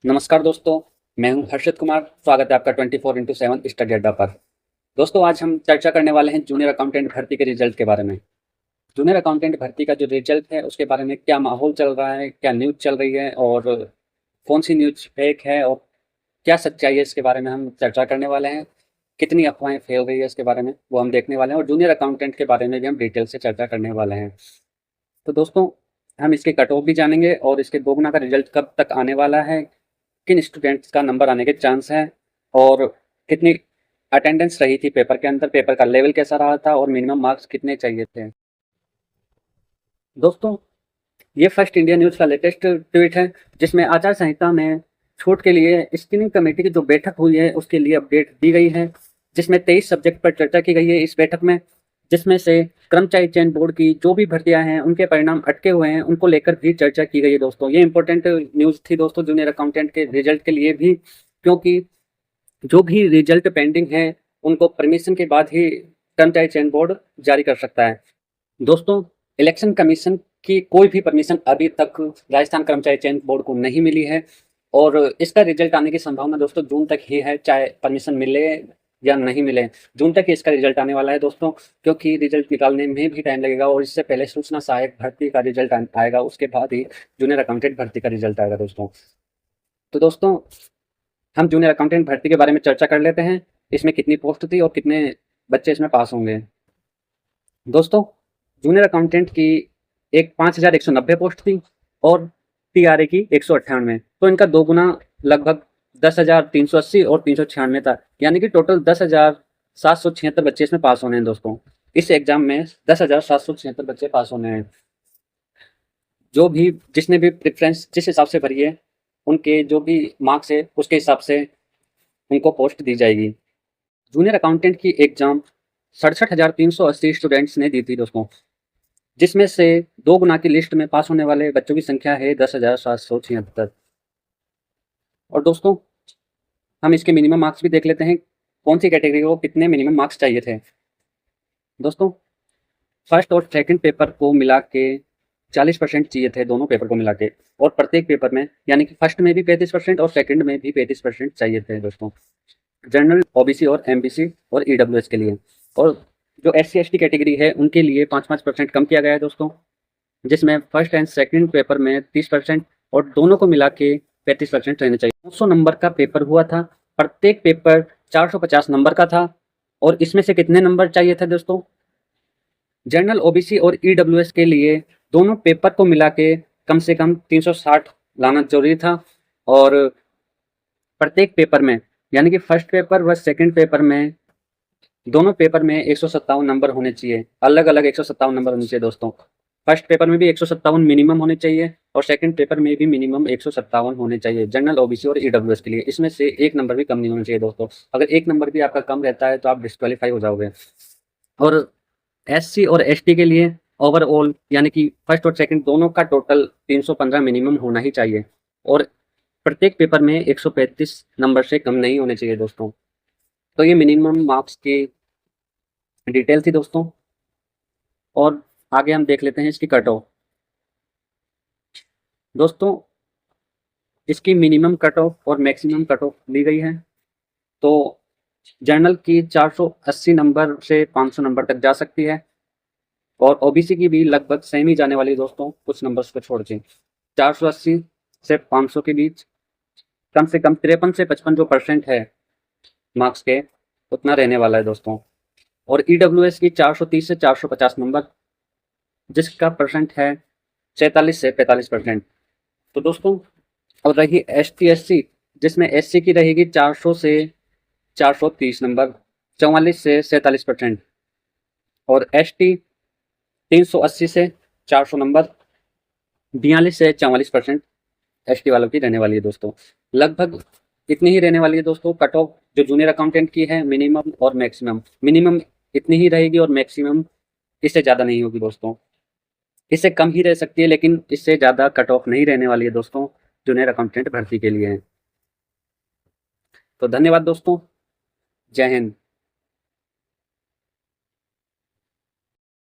नमस्कार दोस्तों, मैं हूं हर्षित कुमार। स्वागत है आपका 24x7 स्टडी अड्डा पर। दोस्तों, आज हम चर्चा करने वाले हैं जूनियर अकाउंटेंट भर्ती के रिजल्ट के बारे में। जूनियर अकाउंटेंट भर्ती का जो रिजल्ट है उसके बारे में क्या माहौल चल रहा है, क्या न्यूज़ चल रही है और कौन सी न्यूज़ फेक है और क्या सच्चाई है, इसके बारे में हम चर्चा करने वाले हैं। कितनी अफवाहें फैल रही है इसके बारे में वो हम देखने वाले हैं और जूनियर अकाउंटेंट के बारे में भी हम डिटेल से चर्चा करने वाले हैं। तो दोस्तों, हम इसके कट ऑफ भी जानेंगे और इसके दोगुना का रिजल्ट कब तक आने वाला है, किन स्टूडेंट्स का नंबर आने के चांस हैं और कितनी अटेंडेंस रही थी पेपर के अंदर, पेपर का लेवल कैसा रहा था और मिनिमम मार्क्स कितने चाहिए थे। दोस्तों, ये फर्स्ट इंडिया न्यूज़ का लेटेस्ट ट्वीट है जिसमें आचार संहिता में छूट के लिए स्क्रीनिंग कमेटी की जो बैठक हुई है उसके लिए अपडेट दी गई है, जिसमें 23 सब्जेक्ट पर चर्चा की गई है इस बैठक में, जिसमें से कर्मचारी चयन बोर्ड की जो भी भर्तियां हैं उनके परिणाम अटके हुए हैं उनको लेकर भी चर्चा की गई है। दोस्तों, ये इंपॉर्टेंट न्यूज़ थी दोस्तों जूनियर अकाउंटेंट के रिजल्ट के लिए भी, क्योंकि जो भी रिजल्ट पेंडिंग है उनको परमिशन के बाद ही कर्मचारी चयन बोर्ड जारी कर सकता है। दोस्तों, इलेक्शन कमीशन की कोई भी परमिशन अभी तक राजस्थान कर्मचारी चयन बोर्ड को नहीं मिली है और इसका रिजल्ट आने की संभावना दोस्तों जून तक ही है, चाहे परमिशन मिले या नहीं मिले। जून तक ही इसका रिजल्ट आने वाला है दोस्तों, क्योंकि रिजल्ट निकालने में भी टाइम लगेगा और इससे पहले सूचना सहायक भर्ती का रिजल्ट आएगा, उसके बाद ही जूनियर अकाउंटेंट भर्ती का रिजल्ट आएगा दोस्तों। तो दोस्तों, हम जूनियर अकाउंटेंट भर्ती के बारे में चर्चा कर लेते हैं। इसमें कितनी पोस्ट थी और कितने बच्चे इसमें पास होंगे। दोस्तों, जूनियर अकाउंटेंट की एक 5190 पोस्ट थी और टीआरए की 198, तो इनका दो गुना लगभग 10,380 और 396 था, यानी कि टोटल 10,776 बच्चे इसमें पास होने हैं दोस्तों। इस एग्जाम में 10,776 बच्चे पास होने हैं। जो भी जिसने भी प्रेफरेंस जिस हिसाब से भरी है उनके जो भी मार्क्स है उसके हिसाब से उनको पोस्ट दी जाएगी। जूनियर अकाउंटेंट की एग्जाम 67,380 स्टूडेंट्स ने दी थी दोस्तों, जिसमें से दो गुना की लिस्ट में पास होने वाले बच्चों की संख्या है 10,776। और दोस्तों, हम इसके मिनिमम मार्क्स भी देख लेते हैं, कौन सी कैटेगरी को कितने मिनिमम मार्क्स चाहिए थे। दोस्तों, फर्स्ट और सेकंड पेपर को मिला के 40% चाहिए थे, दोनों पेपर को मिला के, और प्रत्येक पेपर में यानी कि फर्स्ट में भी 35% और सेकंड में भी 35% चाहिए थे दोस्तों, जनरल, ओबीसी और एमबीसी और ईडब्ल्यूएस के लिए। और जो एससी एसटी कैटेगरी है उनके लिए 5-5% कम किया गया है दोस्तों, जिसमें फर्स्ट एंड सेकंड पेपर में 30% और दोनों को मिला के 35% रहने चाहिए। 900 नंबर का पेपर हुआ था, प्रत्येक पेपर 450 नंबर का था और इसमें से कितने नंबर चाहिए थे दोस्तों, जनरल, ओबीसी और ईडब्ल्यूएस के लिए दोनों पेपर को मिला के कम से कम 360 लाना जरूरी था और प्रत्येक पेपर में यानी कि फर्स्ट पेपर व सेकंड पेपर में दोनों पेपर में 157 नंबर होने चाहिए, अलग अलग 157 नंबर होने चाहिए दोस्तों। फर्स्ट पेपर में भी 157 मिनिमम होने चाहिए और सेकंड पेपर में भी मिनिमम 157 होने चाहिए, जनरल, ओबीसी और ईडब्ल्यूएस के लिए। इसमें से एक नंबर भी कम नहीं होना चाहिए दोस्तों, अगर एक नंबर भी आपका कम रहता है तो आप डिस्क्वालीफाई हो जाओगे। और एससी और एसटी के लिए ओवरऑल यानी कि फर्स्ट और सेकंड दोनों का टोटल 315 मिनिमम होना ही चाहिए और प्रत्येक पेपर में 135 नंबर से कम नहीं होने चाहिए दोस्तों। तो ये मिनिमम मार्क्स की डिटेल थी दोस्तों और आगे हम देख लेते हैं इसकी कट ऑफ। दोस्तों, इसकी मिनिमम कट ऑफ और मैक्सिमम कट ऑफ दी गई है। तो जनरल की 480 नंबर से 500 नंबर तक जा सकती है और ओबीसी की भी लगभग सेम ही जाने वाली है दोस्तों, कुछ नंबर्स को छोड़ के 480 से 500 के बीच कम से कम 53 से 55 जो परसेंट है मार्क्स के उतना रहने वाला है दोस्तों। और ईडब्ल्यूएस की 430 से 450 नंबर, जिसका परसेंट है 47 से 45%। तो दोस्तों, और रही एस टी एस सी, जिसमें एस सी की रहेगी 400 से 430 नंबर, 44 से 47%, और एस टी 380 से 400 नंबर, 42 से 44% एस टी वालों की रहने वाली है दोस्तों। लगभग इतनी ही रहने वाली है दोस्तों कट ऑफ जो जूनियर अकाउंटेंट की है, मिनिमम और मैक्सिमम। मिनिमम इतनी ही रहेगी और मैक्सिमम इससे ज़्यादा नहीं होगी दोस्तों, इससे कम ही रह सकती है लेकिन इससे ज़्यादा कट ऑफ नहीं रहने वाली है दोस्तों जूनियर अकाउंटेंट भर्ती के लिए। तो धन्यवाद दोस्तों, जय हिंद।